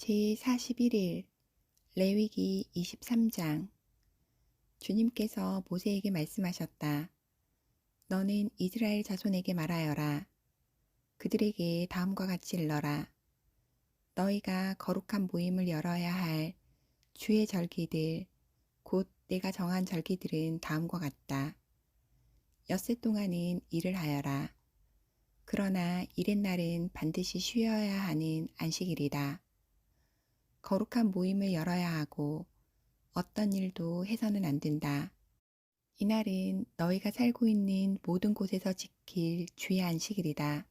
제41일 레위기 23장. 주님께서 모세에게 말씀하셨다. 너는 이스라엘 자손에게 말하여라. 그들에게 다음과 같이 일러라. 너희가 거룩한 모임을 열어야 할 주의 절기들, 곧 내가 정한 절기들은 다음과 같다. 엿새 동안은 일을 하여라. 그러나 이튿날은 반드시 쉬어야 하는 안식일이다. 거룩한 모임을 열어야 하고 어떤 일도 해서는 안 된다. 이날은 너희가 살고 있는 모든 곳에서 지킬 주의 안식일이다.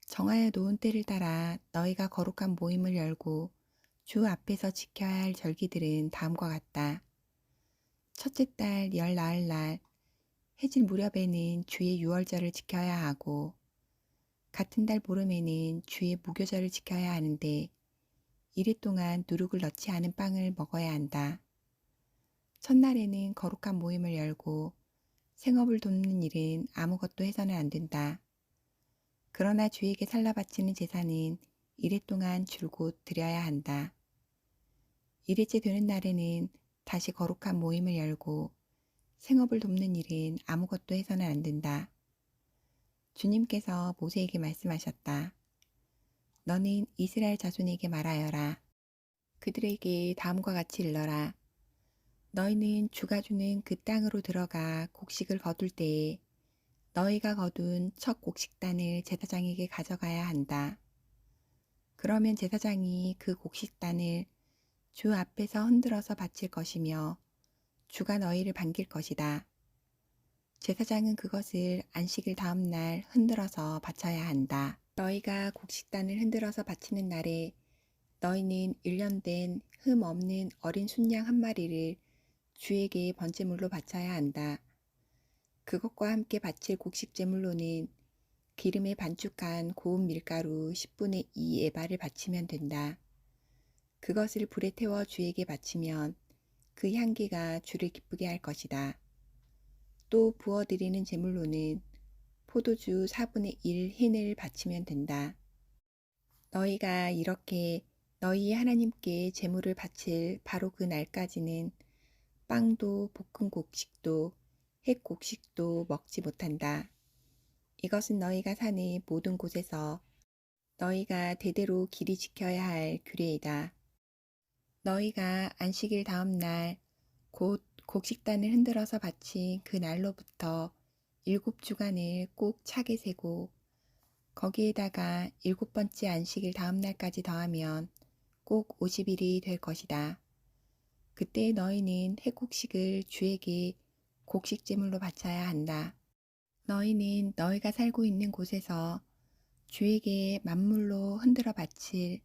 정하여 놓은 때를 따라 너희가 거룩한 모임을 열고 주 앞에서 지켜야 할 절기들은 다음과 같다. 첫째 달 열 나흘날 해질 무렵에는 주의 유월절을 지켜야 하고 같은 달 보름에는 주의 무교절을 지켜야 하는데 이래 동안 누룩을 넣지 않은 빵을 먹어야 한다. 첫날에는 거룩한 모임을 열고 생업을 돕는 일은 아무것도 해서는 안 된다. 그러나 주에게 살라 바치는 제사는 이래 동안 줄곧 드려야 한다. 이래째 되는 날에는 다시 거룩한 모임을 열고 생업을 돕는 일은 아무것도 해서는 안 된다. 주님께서 모세에게 말씀하셨다. 너는 이스라엘 자손에게 말하여라. 그들에게 다음과 같이 일러라. 너희는 주가 주는 그 땅으로 들어가 곡식을 거둘 때에 너희가 거둔 첫 곡식단을 제사장에게 가져가야 한다. 그러면 제사장이 그 곡식단을 주 앞에서 흔들어서 바칠 것이며 주가 너희를 반길 것이다. 제사장은 그것을 안식일 다음 날 흔들어서 바쳐야 한다. 너희가 곡식단을 흔들어서 바치는 날에 너희는 1년 된 흠 없는 어린 순양 한 마리를 주에게 번제물로 바쳐야 한다. 그것과 함께 바칠 곡식 제물로는 기름에 반죽한 고운 밀가루 10분의 2 에바를 바치면 된다. 그것을 불에 태워 주에게 바치면 그 향기가 주를 기쁘게 할 것이다. 또 부어드리는 제물로는 포도주 4분의 1 흰을 바치면 된다. 너희가 이렇게 너희 하나님께 제물을 바칠 바로 그 날까지는 빵도 볶은 곡식도 햇 곡식도 먹지 못한다. 이것은 너희가 사는 모든 곳에서 너희가 대대로 길이 지켜야 할 규례이다. 너희가 안식일 다음 날 곧 곡식단을 흔들어서 바친 그 날로부터 7주간을 꼭 차게 세고 거기에다가 7번째 안식일 다음 날까지 더하면 꼭 50일이 될 것이다. 그때 너희는 햇곡식을 주에게 곡식제물로 바쳐야 한다. 너희는 너희가 살고 있는 곳에서 주에게 만물로 흔들어 바칠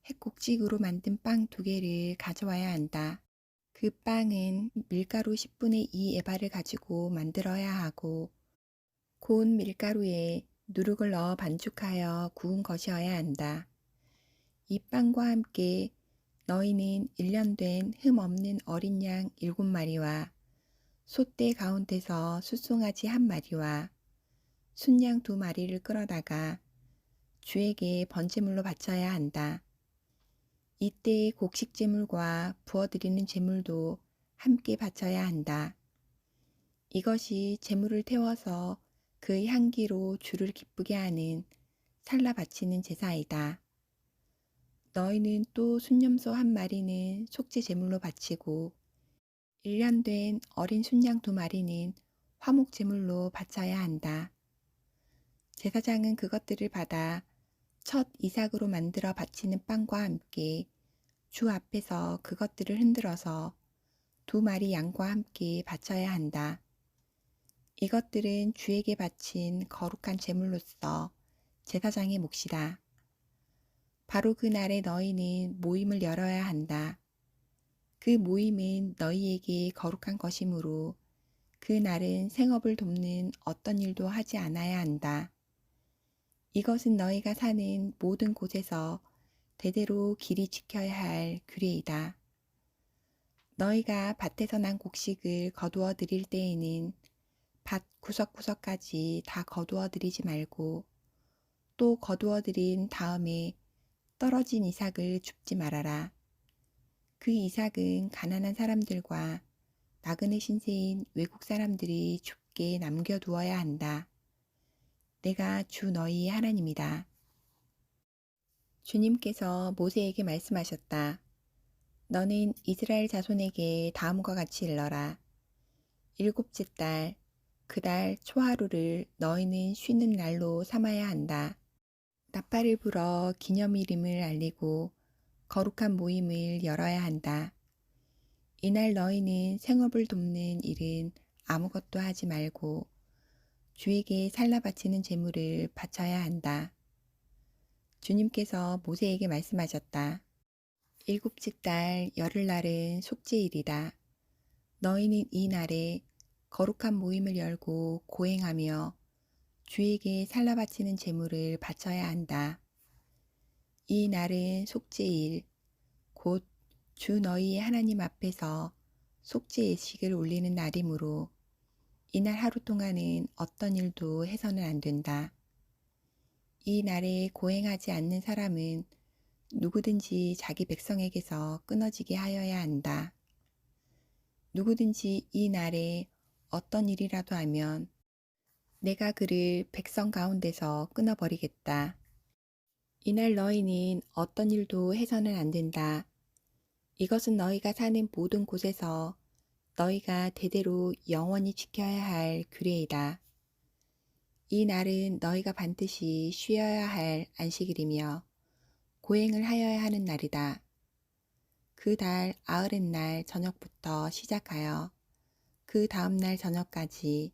햇곡식으로 만든 빵 2개를 가져와야 한다. 그 빵은 밀가루 10분의 2 에바를 가지고 만들어야 하고 고운 밀가루에 누룩을 넣어 반죽하여 구운 것이어야 한다. 이 빵과 함께 너희는 1년 된 흠 없는 어린 양 7마리와 솥대 가운데서 숫송아지 1마리와 순양 2마리를 끌어다가 주에게 번제물로 바쳐야 한다. 이때 곡식 제물과 부어드리는 제물도 함께 바쳐야 한다. 이것이 제물을 태워서 그 향기로 주를 기쁘게 하는 살라 바치는 제사이다. 너희는 또 순염소 1마리는 속죄 제물로 바치고 1년 된 어린 순양 2마리는 화목 제물로 바쳐야 한다. 제사장은 그것들을 받아 첫 이삭으로 만들어 바치는 빵과 함께 주 앞에서 그것들을 흔들어서 2마리 양과 함께 바쳐야 한다. 이것들은 주에게 바친 거룩한 제물로서 제사장의 몫이다. 바로 그 날에 너희는 모임을 열어야 한다. 그 모임은 너희에게 거룩한 것이므로 그 날은 생업을 돕는 어떤 일도 하지 않아야 한다. 이것은 너희가 사는 모든 곳에서 대대로 길이 지켜야 할 규례이다. 너희가 밭에서 난 곡식을 거두어 드릴 때에는 밭 구석구석까지 다 거두어 드리지 말고 또 거두어 드린 다음에 떨어진 이삭을 줍지 말아라. 그 이삭은 가난한 사람들과 나그네 신세인 외국 사람들이 줍게 남겨두어야 한다. 내가 주 너희의 하나님이다. 주님께서 모세에게 말씀하셨다. 너는 이스라엘 자손에게 다음과 같이 일러라. 일곱째 달, 그 달 초하루를 너희는 쉬는 날로 삼아야 한다. 나팔을 불어 기념일임을 알리고 거룩한 모임을 열어야 한다. 이날 너희는 생업을 돕는 일은 아무것도 하지 말고 주에게 살라 바치는 제물을 바쳐야 한다. 주님께서 모세에게 말씀하셨다. 일곱째 달 열흘날은 속죄일이다. 너희는 이 날에 거룩한 모임을 열고 고행하며 주에게 살라 바치는 제물을 바쳐야 한다. 이 날은 속죄일, 곧 주 너희의 하나님 앞에서 속죄 예식을 올리는 날이므로 이날 하루 동안은 어떤 일도 해서는 안 된다. 이 날에 고행하지 않는 사람은 누구든지 자기 백성에게서 끊어지게 하여야 한다. 누구든지 이 날에 어떤 일이라도 하면 내가 그를 백성 가운데서 끊어버리겠다. 이날 너희는 어떤 일도 해서는 안 된다. 이것은 너희가 사는 모든 곳에서 너희가 대대로 영원히 지켜야 할 규례이다. 이 날은 너희가 반드시 쉬어야 할 안식일이며 고행을 하여야 하는 날이다. 그 달 아흐렛날 저녁부터 시작하여 그 다음 날 저녁까지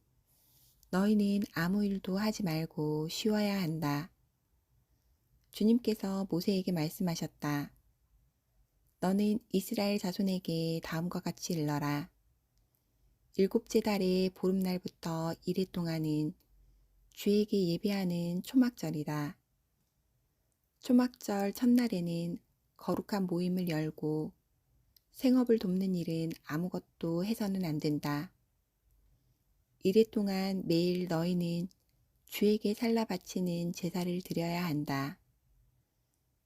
너희는 아무 일도 하지 말고 쉬어야 한다. 주님께서 모세에게 말씀하셨다. 너는 이스라엘 자손에게 다음과 같이 일러라. 일곱째 달의 보름날부터 이래 동안은 주에게 예배하는 초막절이다. 초막절 첫날에는 거룩한 모임을 열고 생업을 돕는 일은 아무것도 해서는 안 된다. 이래 동안 매일 너희는 주에게 살라 바치는 제사를 드려야 한다.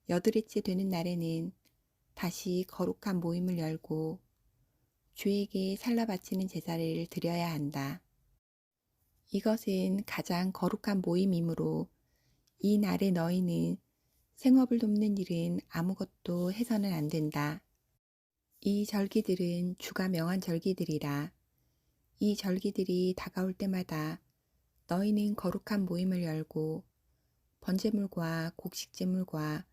여드레째 되는 날에는 다시 거룩한 모임을 열고 주에게 살라 바치는 제사를 드려야 한다. 이것은 가장 거룩한 모임이므로 이 날에 너희는 생업을 돕는 일은 아무것도 해서는 안 된다. 이 절기들은 주가 명한 절기들이라. 이 절기들이 다가올 때마다 너희는 거룩한 모임을 열고 번제물과 곡식제물과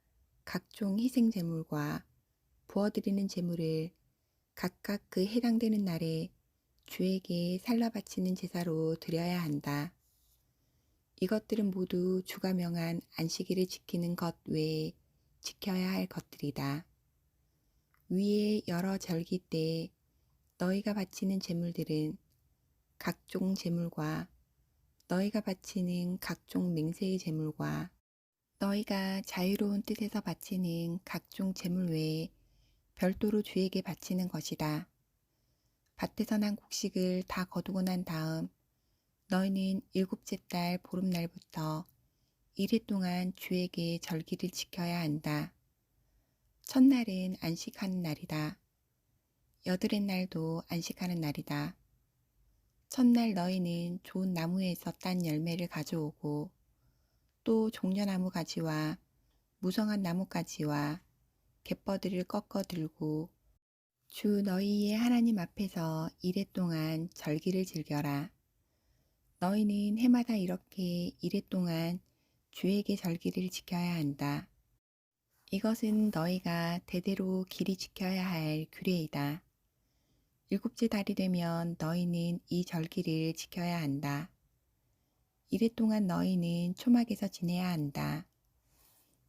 각종 희생제물과 부어드리는 제물을 각각 그 해당되는 날에 주에게 살라 바치는 제사로 드려야 한다. 이것들은 모두 주가 명한 안식일을 지키는 것 외에 지켜야 할 것들이다. 위의 여러 절기 때 너희가 바치는 제물들은 각종 제물과 너희가 바치는 각종 맹세의 제물과 너희가 자유로운 뜻에서 바치는 각종 제물 외에 별도로 주에게 바치는 것이다. 밭에서 난 곡식을 다 거두고 난 다음 너희는 일곱째 달 보름날부터 이래 동안 주에게 절기를 지켜야 한다. 첫날은 안식하는 날이다. 여드렛 날도 안식하는 날이다. 첫날 너희는 좋은 나무에서 딴 열매를 가져오고 또 종려나무 가지와 무성한 나뭇가지와 갯버들을 꺾어 들고 주 너희의 하나님 앞에서 이래 동안 절기를 즐겨라. 너희는 해마다 이렇게 이래 동안 주에게 절기를 지켜야 한다. 이것은 너희가 대대로 길이 지켜야 할 규례이다. 일곱째 달이 되면 너희는 이 절기를 지켜야 한다. 이래 동안 너희는 초막에서 지내야 한다.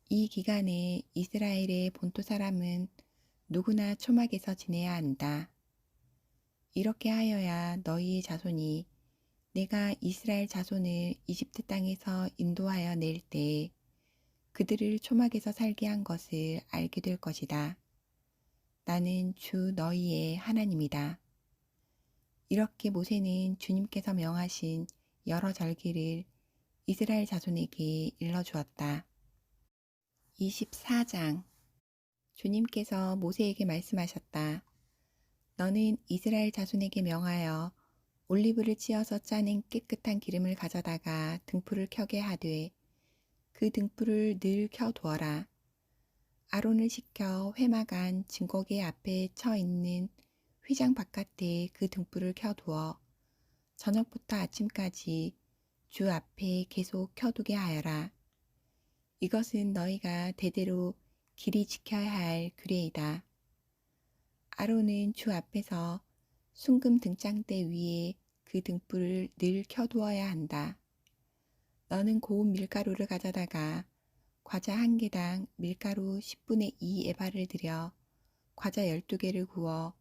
이 기간에 이스라엘의 본토 사람은 누구나 초막에서 지내야 한다. 이렇게 하여야 너희의 자손이 내가 이스라엘 자손을 이집트 땅에서 인도하여 낼 때 그들을 초막에서 살게 한 것을 알게 될 것이다. 나는 주 너희의 하나님이다. 이렇게 모세는 주님께서 명하신 여러 절기를 이스라엘 자손에게 일러주었다. 24장. 주님께서 모세에게 말씀하셨다. 너는 이스라엘 자손에게 명하여 올리브를 찧어서 짜낸 깨끗한 기름을 가져다가 등불을 켜게 하되 그 등불을 늘 켜두어라. 아론을 시켜 회막 안 증거계 앞에 처 있는 휘장 바깥에 그 등불을 켜두어 저녁부터 아침까지 주 앞에 계속 켜두게 하여라. 이것은 너희가 대대로 길이 지켜야 할 규례이다. 아론은 주 앞에서 순금 등장대 위에 그 등불을 늘 켜두어야 한다. 너는 고운 밀가루를 가져다가 과자 한 개당 밀가루 10분의 2 에바를 들여 과자 12개를 구워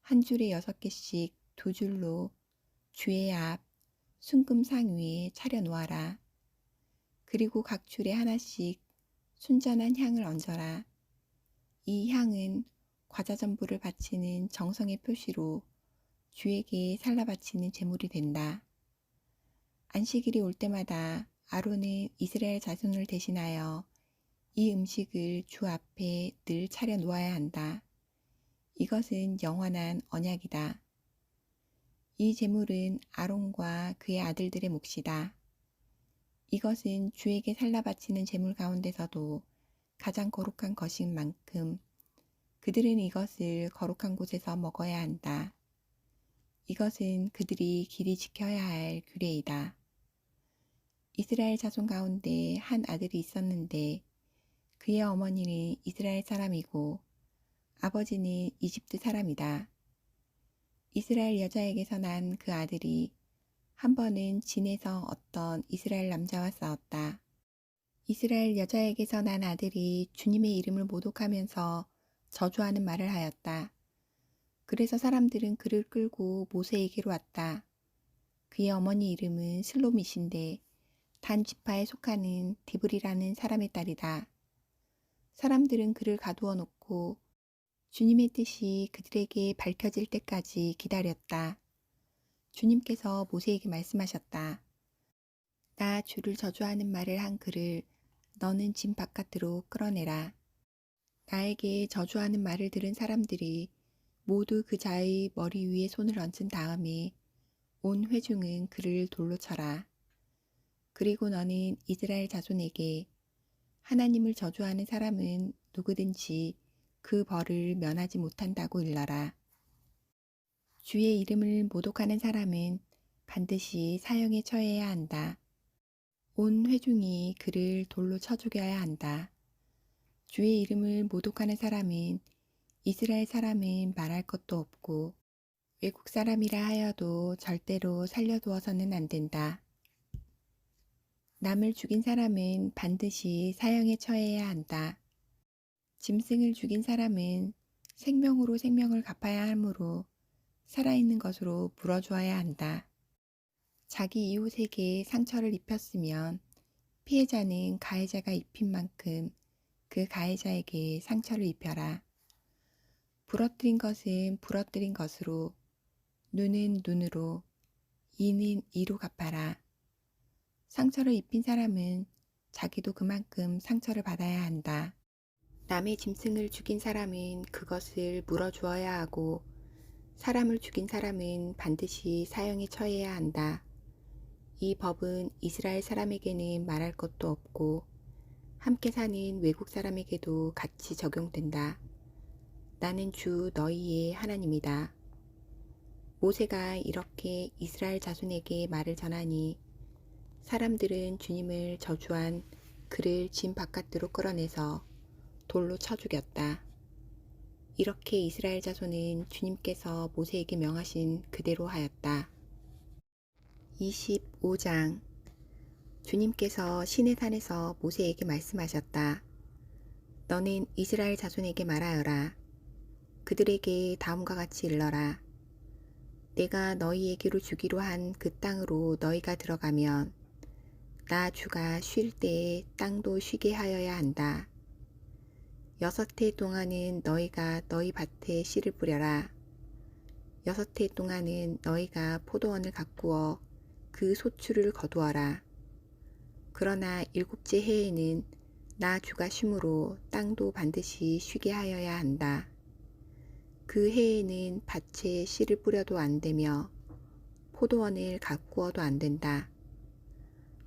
한 줄에 6개씩 두 줄로 주의 앞 순금상 위에 차려 놓아라. 그리고 각 줄에 하나씩 순전한 향을 얹어라. 이 향은 과자 전부를 바치는 정성의 표시로 주에게 살라 바치는 제물이 된다. 안식일이 올 때마다 아론은 이스라엘 자손을 대신하여 이 음식을 주 앞에 늘 차려 놓아야 한다. 이것은 영원한 언약이다. 이 제물은 아론과 그의 아들들의 몫이다. 이것은 주에게 살라 바치는 제물 가운데서도 가장 거룩한 것인 만큼 그들은 이것을 거룩한 곳에서 먹어야 한다. 이것은 그들이 길이 지켜야 할 규례이다. 이스라엘 자손 가운데 한 아들이 있었는데 그의 어머니는 이스라엘 사람이고 아버지는 이집트 사람이다. 이스라엘 여자에게서 난 그 아들이 한 번은 진에서 어떤 이스라엘 남자와 싸웠다. 이스라엘 여자에게서 난 아들이 주님의 이름을 모독하면서 저주하는 말을 하였다. 그래서 사람들은 그를 끌고 모세에게로 왔다. 그의 어머니 이름은 슬로밋인데 단 지파에 속하는 디브리라는 사람의 딸이다. 사람들은 그를 가두어 놓고 주님의 뜻이 그들에게 밝혀질 때까지 기다렸다. 주님께서 모세에게 말씀하셨다. 나 주를 저주하는 말을 한 그를 너는 진 바깥으로 끌어내라. 나에게 저주하는 말을 들은 사람들이 모두 그 자의 머리 위에 손을 얹은 다음에 온 회중은 그를 돌로 쳐라. 그리고 너는 이스라엘 자손에게 하나님을 저주하는 사람은 누구든지 그 벌을 면하지 못한다고 일러라. 주의 이름을 모독하는 사람은 반드시 사형에 처해야 한다. 온 회중이 그를 돌로 쳐 죽여야 한다. 주의 이름을 모독하는 사람은 이스라엘 사람은 말할 것도 없고 외국 사람이라 하여도 절대로 살려두어서는 안 된다. 남을 죽인 사람은 반드시 사형에 처해야 한다. 짐승을 죽인 사람은 생명으로 생명을 갚아야 하므로 살아있는 것으로 물어주어야 한다. 자기 이웃에게 상처를 입혔으면 피해자는 가해자가 입힌 만큼 그 가해자에게 상처를 입혀라. 부러뜨린 것은 부러뜨린 것으로, 눈은 눈으로, 이는 이로 갚아라. 상처를 입힌 사람은 자기도 그만큼 상처를 받아야 한다. 남의 짐승을 죽인 사람은 그것을 물어주어야 하고 사람을 죽인 사람은 반드시 사형에 처해야 한다. 이 법은 이스라엘 사람에게는 말할 것도 없고 함께 사는 외국 사람에게도 같이 적용된다. 나는 주 너희의 하나님이다. 모세가 이렇게 이스라엘 자손에게 말을 전하니 사람들은 주님을 저주한 그를 진 바깥으로 끌어내서 돌로 쳐 죽였다. 이렇게 이스라엘 자손은 주님께서 모세에게 명하신 그대로 하였다. 25장. 주님께서 시내산에서 모세에게 말씀하셨다. 너는 이스라엘 자손에게 말하여라. 그들에게 다음과 같이 일러라. 내가 너희에게로 주기로 한 그 땅으로 너희가 들어가면 나 주가 쉴 때에 땅도 쉬게 하여야 한다. 6해 동안은 너희가 너희 밭에 씨를 뿌려라. 6해 동안은 너희가 포도원을 가꾸어 그 소출을 거두어라. 그러나 7째 해에는 나 주가 쉼으로 땅도 반드시 쉬게 하여야 한다. 그 해에는 밭에 씨를 뿌려도 안 되며 포도원을 가꾸어도 안 된다.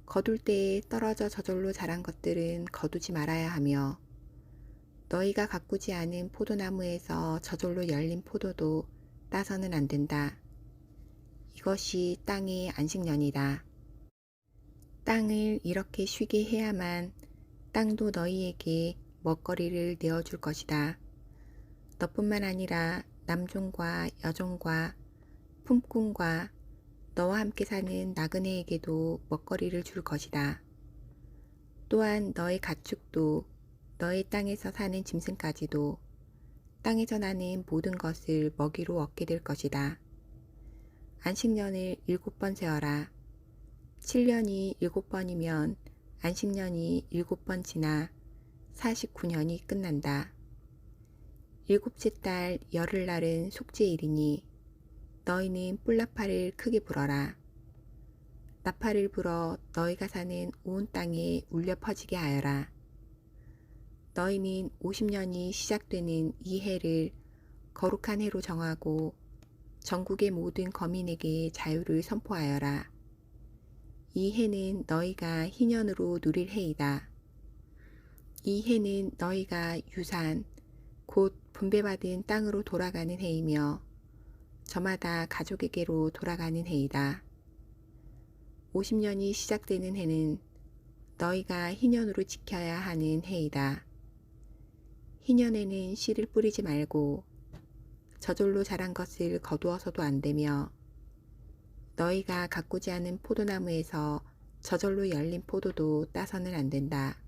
거둘 때에 떨어져 저절로 자란 것들은 거두지 말아야 하며 너희가 가꾸지 않은 포도나무에서 저절로 열린 포도도 따서는 안 된다. 이것이 땅의 안식년이다. 땅을 이렇게 쉬게 해야만 땅도 너희에게 먹거리를 내어줄 것이다. 너뿐만 아니라 남종과 여종과 품꾼과 너와 함께 사는 나그네에게도 먹거리를 줄 것이다. 또한 너의 가축도 너의 땅에서 사는 짐승까지도 땅에서 나는 모든 것을 먹이로 얻게 될 것이다. 안식년을 7번 세어라. 7년이 7번이면 안식년이 7번 지나 49년이 끝난다. 7째 달 열흘날은 속죄일이니 너희는 뿔나팔을 크게 불어라. 나팔을 불어 너희가 사는 온 땅에 울려 퍼지게 하여라. 너희는 50년이 시작되는 이 해를 거룩한 해로 정하고 전국의 모든 거민에게 자유를 선포하여라. 이 해는 너희가 희년으로 누릴 해이다. 이 해는 너희가 유산, 곧 분배받은 땅으로 돌아가는 해이며 저마다 가족에게로 돌아가는 해이다. 50년이 시작되는 해는 너희가 희년으로 지켜야 하는 해이다. 희년에는 씨를 뿌리지 말고 저절로 자란 것을 거두어서도 안 되며 너희가 가꾸지 않은 포도나무에서 저절로 열린 포도도 따서는 안 된다.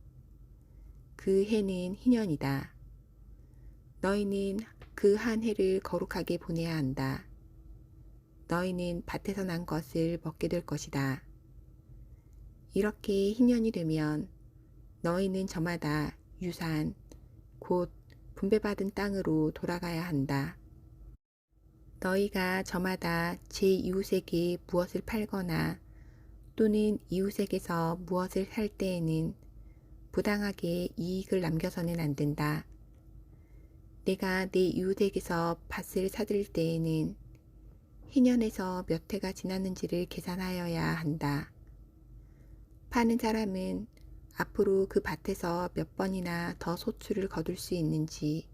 그 해는 희년이다. 너희는 그 한 해를 거룩하게 보내야 한다. 너희는 밭에서 난 것을 먹게 될 것이다. 이렇게 희년이 되면 너희는 저마다 유산, 곧 분배받은 땅으로 돌아가야 한다. 너희가 저마다 제 이웃에게 무엇을 팔거나 또는 이웃에게서 무엇을 살 때에는 부당하게 이익을 남겨서는 안 된다. 내가 내 이웃에게서 밭을 사들일 때에는 희년에서 몇 해가 지났는지를 계산하여야 한다. 파는 사람은 앞으로 그 밭에서 몇 번이나 더 소출을 거둘 수 있는지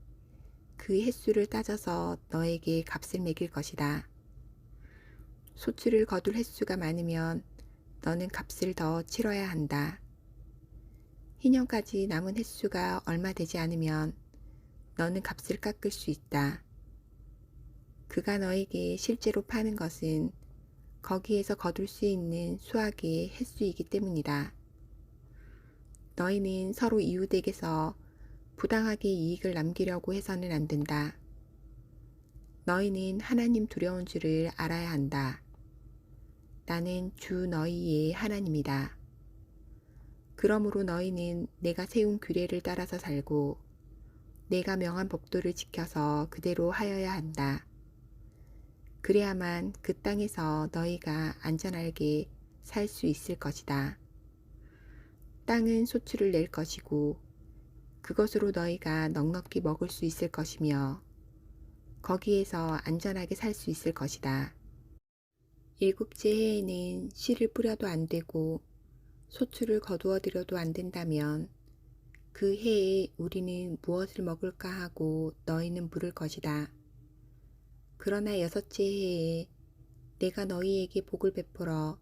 그 횟수를 따져서 너에게 값을 매길 것이다. 소출을 거둘 횟수가 많으면 너는 값을 더 치러야 한다. 희년까지 남은 횟수가 얼마 되지 않으면 너는 값을 깎을 수 있다. 그가 너에게 실제로 파는 것은 거기에서 거둘 수 있는 수확의 횟수이기 때문이다. 너희는 서로 이웃에게서 부당하게 이익을 남기려고 해서는 안 된다. 너희는 하나님 두려운 줄을 알아야 한다. 나는 주 너희의 하나님이다. 그러므로 너희는 내가 세운 규례를 따라서 살고 내가 명한 법도를 지켜서 그대로 하여야 한다. 그래야만 그 땅에서 너희가 안전하게 살 수 있을 것이다. 땅은 소출을 낼 것이고 그것으로 너희가 넉넉히 먹을 수 있을 것이며 거기에서 안전하게 살 수 있을 것이다. 7째 해에는 씨를 뿌려도 안 되고 소출을 거두어 들여도 안 된다면 그 해에 우리는 무엇을 먹을까 하고 너희는 물을 것이다. 그러나 6째 해에 내가 너희에게 복을 베풀어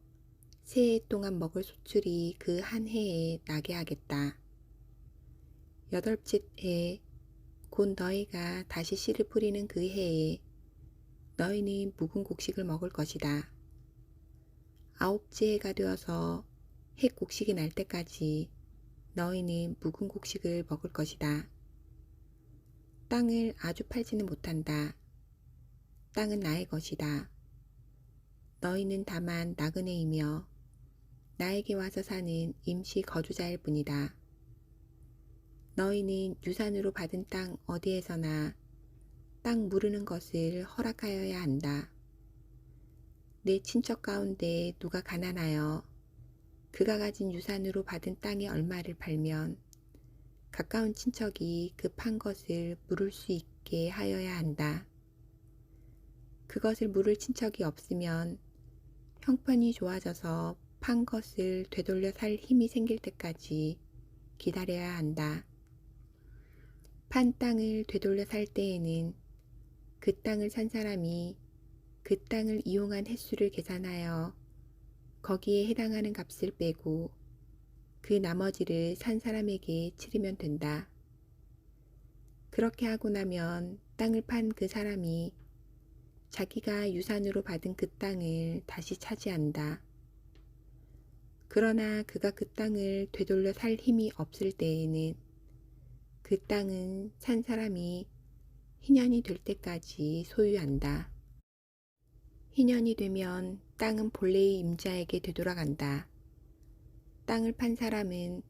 새 해 동안 먹을 소출이 그 한 해에 나게 하겠다. 8째 해, 곧 너희가 다시 씨를 뿌리는 그 해에 너희는 묵은 곡식을 먹을 것이다. 9째 해가 되어서 해 곡식이 날 때까지 너희는 묵은 곡식을 먹을 것이다. 땅을 아주 팔지는 못한다. 땅은 나의 것이다. 너희는 다만 나그네이며 나에게 와서 사는 임시 거주자일 뿐이다. 너희는 유산으로 받은 땅 어디에서나 땅 무르는 것을 허락하여야 한다. 내 친척 가운데 누가 가난하여 그가 가진 유산으로 받은 땅의 얼마를 팔면 가까운 친척이 그 판 것을 물을 수 있게 하여야 한다. 그것을 물을 친척이 없으면 형편이 좋아져서 판 것을 되돌려 살 힘이 생길 때까지 기다려야 한다. 판 땅을 되돌려 살 때에는 그 땅을 산 사람이 그 땅을 이용한 횟수를 계산하여 거기에 해당하는 값을 빼고 그 나머지를 산 사람에게 치르면 된다. 그렇게 하고 나면 땅을 판 그 사람이 자기가 유산으로 받은 그 땅을 다시 차지한다. 그러나 그가 그 땅을 되돌려 살 힘이 없을 때에는 그 땅은 산 사람이 희년이 될 때까지 소유한다. 희년이 되면 땅은 본래의 임자에게 되돌아간다. 땅을 판 사람은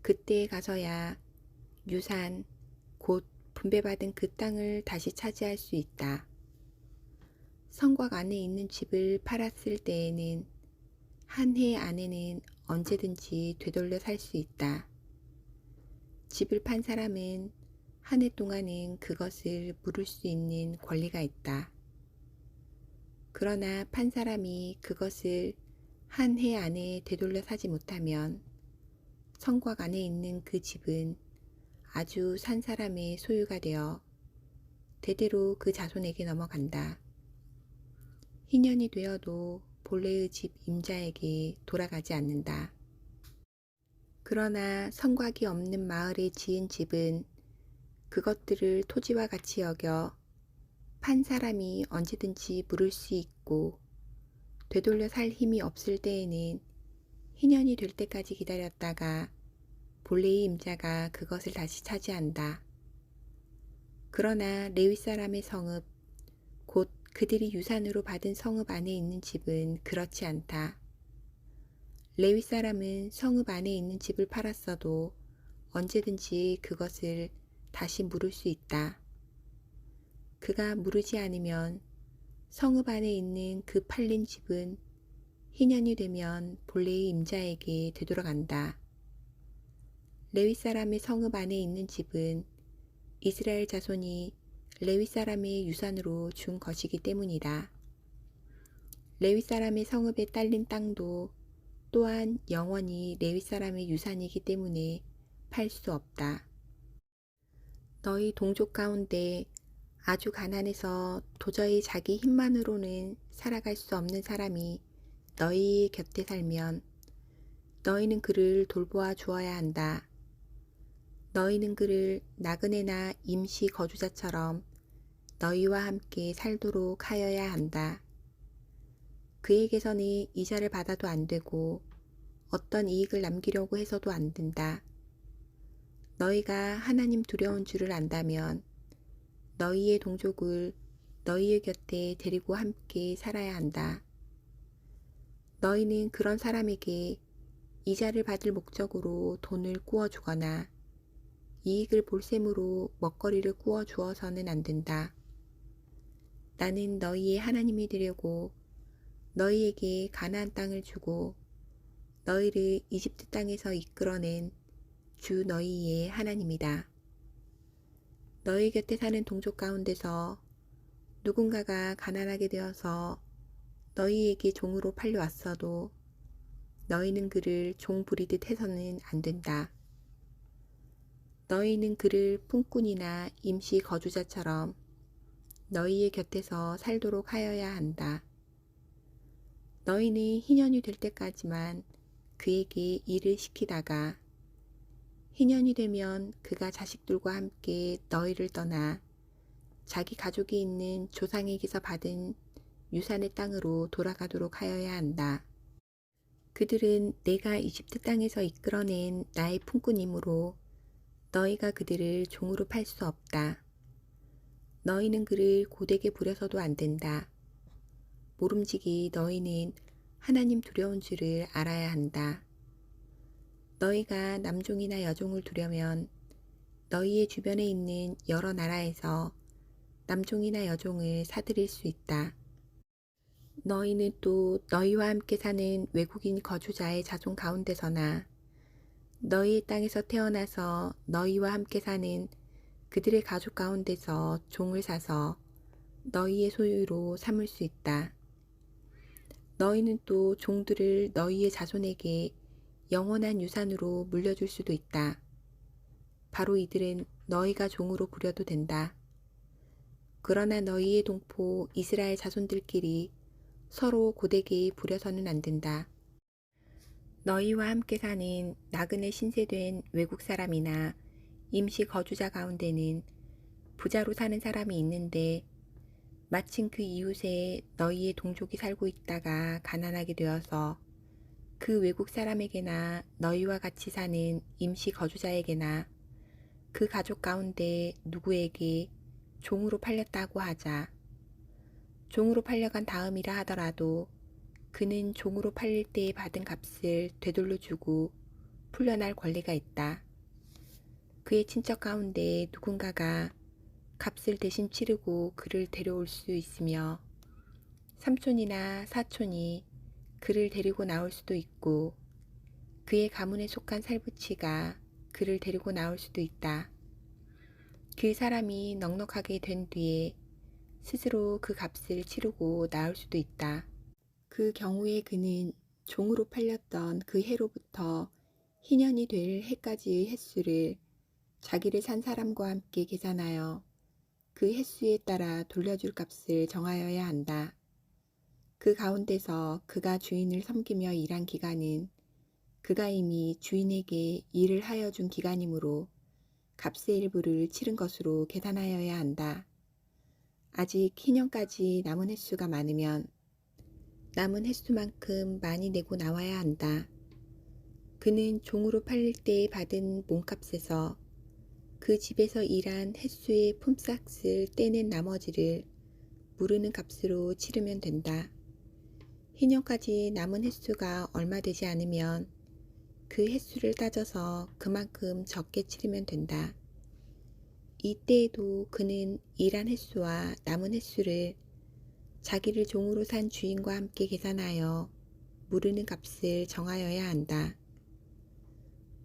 그때에 가서야 유산, 곧 분배받은 그 땅을 다시 차지할 수 있다. 성곽 안에 있는 집을 팔았을 때에는 한 해 안에는 언제든지 되돌려 살 수 있다. 집을 판 사람은 한 해 동안은 그것을 물을 수 있는 권리가 있다. 그러나 판 사람이 그것을 한 해 안에 되돌려 사지 못하면 성곽 안에 있는 그 집은 아주 산 사람의 소유가 되어 대대로 그 자손에게 넘어간다. 희년이 되어도 본래의 집 임자에게 돌아가지 않는다. 그러나 성곽이 없는 마을에 지은 집은 그것들을 토지와 같이 여겨 판 사람이 언제든지 물을 수 있고 되돌려 살 힘이 없을 때에는 희년이 될 때까지 기다렸다가 본래의 임자가 그것을 다시 차지한다. 그러나 레위 사람의 성읍, 곧 그들이 유산으로 받은 성읍 안에 있는 집은 그렇지 않다. 레위 사람은 성읍 안에 있는 집을 팔았어도 언제든지 그것을 다시 물을 수 있다. 그가 물으지 않으면 성읍 안에 있는 그 팔린 집은 희년이 되면 본래의 임자에게 되돌아간다. 레위 사람의 성읍 안에 있는 집은 이스라엘 자손이 레위 사람의 유산으로 준 것이기 때문이다. 레위 사람의 성읍에 딸린 땅도 또한 영원히 레위 사람의 유산이기 때문에 팔 수 없다. 너희 동족 가운데 아주 가난해서 도저히 자기 힘만으로는 살아갈 수 없는 사람이 너희 곁에 살면 너희는 그를 돌보아 주어야 한다. 너희는 그를 나그네나 임시 거주자처럼 너희와 함께 살도록 하여야 한다. 그에게서는 이자를 받아도 안 되고 어떤 이익을 남기려고 해서도 안 된다. 너희가 하나님 두려운 줄을 안다면 너희의 동족을 너희의 곁에 데리고 함께 살아야 한다. 너희는 그런 사람에게 이자를 받을 목적으로 돈을 꾸어주거나 이익을 볼 셈으로 먹거리를 꾸어 주어서는 안 된다. 나는 너희의 하나님이 되려고 너희에게 가나안 땅을 주고 너희를 이집트 땅에서 이끌어낸 주 너희의 하나님이다. 너희 곁에 사는 동족 가운데서 누군가가 가난하게 되어서 너희에게 종으로 팔려왔어도 너희는 그를 종 부리듯 해서는 안 된다. 너희는 그를 품꾼이나 임시 거주자처럼 너희의 곁에서 살도록 하여야 한다. 너희는 희년이 될 때까지만 그에게 일을 시키다가 희년이 되면 그가 자식들과 함께 너희를 떠나 자기 가족이 있는 조상에게서 받은 유산의 땅으로 돌아가도록 하여야 한다. 그들은 내가 이집트 땅에서 이끌어낸 나의 품꾼이므로 너희가 그들을 종으로 팔 수 없다. 너희는 그를 고되게 부려서도 안 된다. 모름지기 너희는 하나님 두려운 줄을 알아야 한다. 너희가 남종이나 여종을 두려면 너희의 주변에 있는 여러 나라에서 남종이나 여종을 사들일 수 있다. 너희는 또 너희와 함께 사는 외국인 거주자의 자손 가운데서나 너희의 땅에서 태어나서 너희와 함께 사는 그들의 가족 가운데서 종을 사서 너희의 소유로 삼을 수 있다. 너희는 또 종들을 너희의 자손에게 영원한 유산으로 물려줄 수도 있다. 바로 이들은 너희가 종으로 부려도 된다. 그러나 너희의 동포 이스라엘 자손들끼리 서로 고되게 부려서는 안 된다. 너희와 함께 사는 나그네 신세된 외국 사람이나 임시 거주자 가운데는 부자로 사는 사람이 있는데 마침 그 이웃에 너희의 동족이 살고 있다가 가난하게 되어서 그 외국 사람에게나 너희와 같이 사는 임시 거주자에게나 그 가족 가운데 누구에게 종으로 팔렸다고 하자. 종으로 팔려간 다음이라 하더라도 그는 종으로 팔릴 때 받은 값을 되돌려 주고 풀려날 권리가 있다. 그의 친척 가운데 누군가가 값을 대신 치르고 그를 데려올 수 있으며 삼촌이나 사촌이 그를 데리고 나올 수도 있고 그의 가문에 속한 살부치가 그를 데리고 나올 수도 있다. 그 사람이 넉넉하게 된 뒤에 스스로 그 값을 치르고 나올 수도 있다. 그 경우에 그는 종으로 팔렸던 그 해로부터 희년이 될 해까지의 횟수를 자기를 산 사람과 함께 계산하여 그 횟수에 따라 돌려줄 값을 정하여야 한다. 그 가운데서 그가 주인을 섬기며 일한 기간은 그가 이미 주인에게 일을 하여 준 기간이므로 값의 일부를 치른 것으로 계산하여야 한다. 아직 희년까지 남은 횟수가 많으면 남은 횟수만큼 많이 내고 나와야 한다. 그는 종으로 팔릴 때 받은 몸값에서 그 집에서 일한 횟수의 품삯을 떼낸 나머지를 무르는 값으로 치르면 된다. 희년까지 남은 횟수가 얼마 되지 않으면 그 횟수를 따져서 그만큼 적게 치르면 된다. 이때에도 그는 일한 횟수와 남은 횟수를 자기를 종으로 산 주인과 함께 계산하여 무르는 값을 정하여야 한다.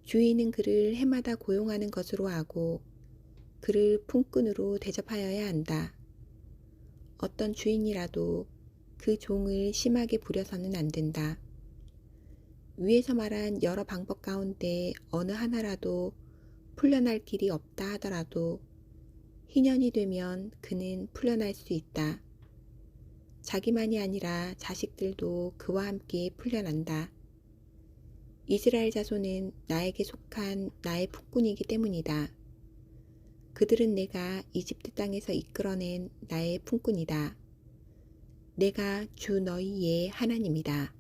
주인은 그를 해마다 고용하는 것으로 하고 그를 품꾼으로 대접하여야 한다. 어떤 주인이라도 그 종을 심하게 부려서는 안 된다. 위에서 말한 여러 방법 가운데 어느 하나라도 풀려날 길이 없다 하더라도 희년이 되면 그는 풀려날 수 있다. 자기만이 아니라 자식들도 그와 함께 풀려난다. 이스라엘 자손은 나에게 속한 나의 품꾼이기 때문이다. 그들은 내가 이집트 땅에서 이끌어낸 나의 품꾼이다. 내가 주 너희의 하나님이다.